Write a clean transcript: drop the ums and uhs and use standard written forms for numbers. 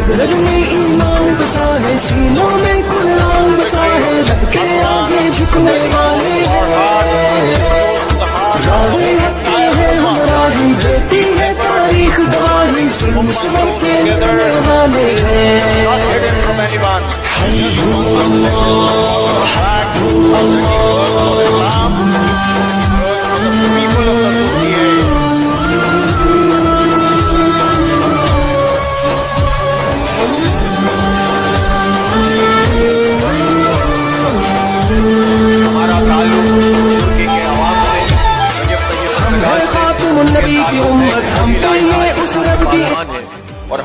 रग में ईमान बसा है, सीनों में कुरान बसा है, रब के आगे झुकने वाले राहे हकते हैं हमराही, देती है तारीख गवाही, जुल्म से के लड़ने वाले हैं। People of the